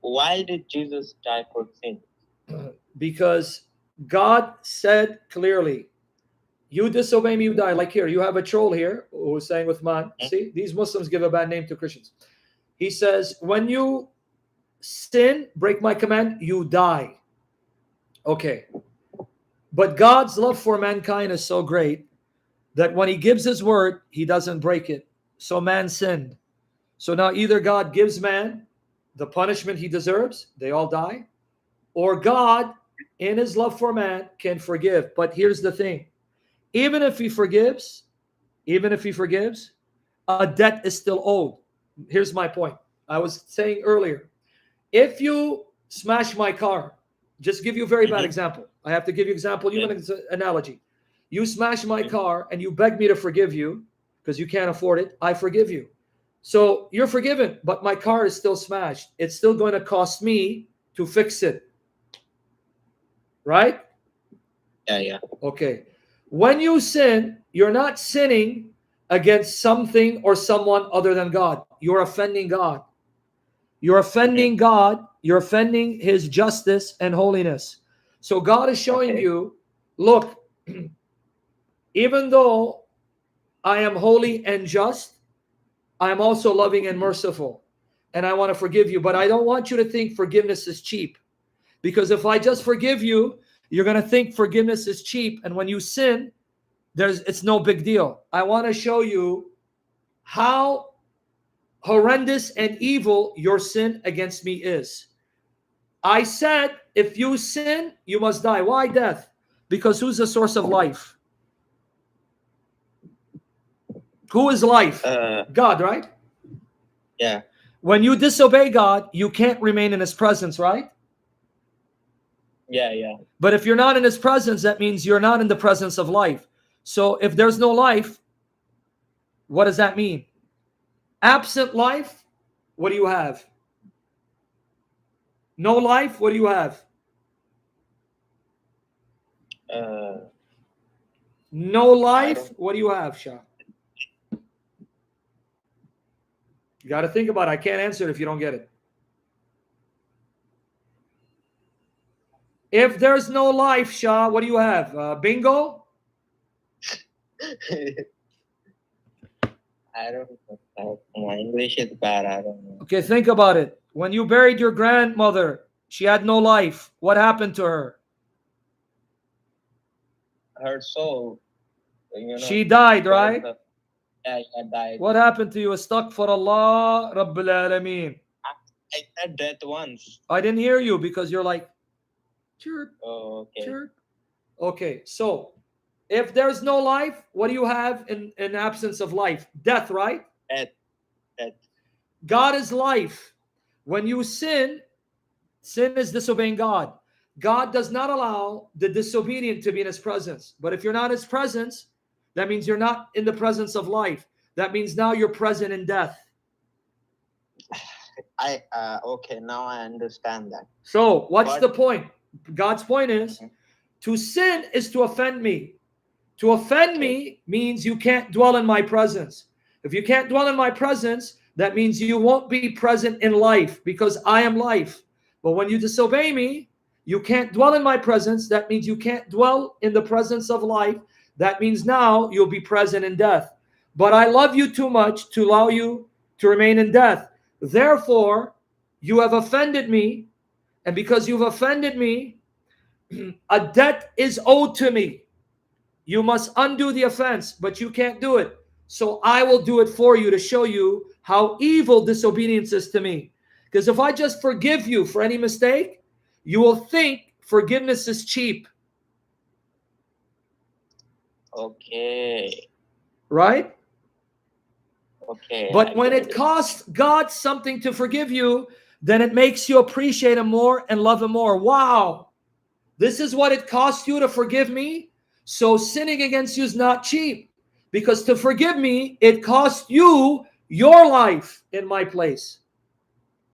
Why did Jesus die for sin? Because God said clearly, you disobey me, you die. Like here, you have a troll here who's saying with man. See, these Muslims give a bad name to Christians. He says, when you sin, break my command, you die. Okay. But God's love for mankind is so great that when he gives his word, he doesn't break it. So man sinned. So now either God gives man the punishment he deserves, they all die, or God, in his love for man, can forgive. But here's the thing. Even if he forgives, a debt is still owed. Here's my point. I was saying earlier, if you smash my car, just give you a very bad example. I have to give you example, even an analogy. You smash my car and you beg me to forgive you because you can't afford it. I forgive you. So you're forgiven, but my car is still smashed. It's still going to cost me to fix it. Right? Yeah. Okay. When you sin, you're not sinning against something or someone other than God. You're offending God. You're offending God. You're offending his justice and holiness. So God is showing you, look, even though I am holy and just, I am also loving and merciful. And I want to forgive you. But I don't want you to think forgiveness is cheap. Because if I just forgive you, you're going to think forgiveness is cheap. And when you sin, it's no big deal. I want to show you how horrendous and evil your sin against me is. I said, if you sin, you must die. Why death? Because who's the source of life? Who is life? God, right? Yeah. When you disobey God, you can't remain in his presence, right? Yeah. But if you're not in his presence, that means you're not in the presence of life. So if there's no life, what does that mean? Absent life, what do you have? No life, what do you have? No life, what do you have, Shah? You got to think about it. I can't answer it if you don't get it. If there's no life, Shah, what do you have? Bingo? I don't know. My English is bad. I don't know. Okay, think about it. When you buried your grandmother, she had no life. What happened to her? Her soul, she died, right? Yeah, died. What happened to you? Astaghfirullah Rabbil Alameen. I said that once. I didn't hear you because you're like, chirp, okay. Chirp. Okay, so if there's no life, what do you have in absence of life? Death, right? Death. God is life. When you sin is disobeying God. God does not allow the disobedient to be in his presence. But if you're not in his presence, that means you're not in the presence of life. That means now you're present in death. Okay, now I understand that. So what's the point? God's point is, to sin is to offend me. To offend me means you can't dwell in my presence. If you can't dwell in my presence, that means you won't be present in life because I am life. But when you disobey me, you can't dwell in my presence. That means you can't dwell in the presence of life. That means now you'll be present in death. But I love you too much to allow you to remain in death. Therefore, you have offended me. And because you've offended me, a debt is owed to me. You must undo the offense, but you can't do it. So I will do it for you to show you how evil disobedience is to me. Because if I just forgive you for any mistake, you will think forgiveness is cheap. Okay. Right? Okay. But when it costs God something to forgive you, then it makes you appreciate him more and love him more. Wow. This is what it costs you to forgive me. So sinning against you is not cheap. Because to forgive me, it costs you your life in my place.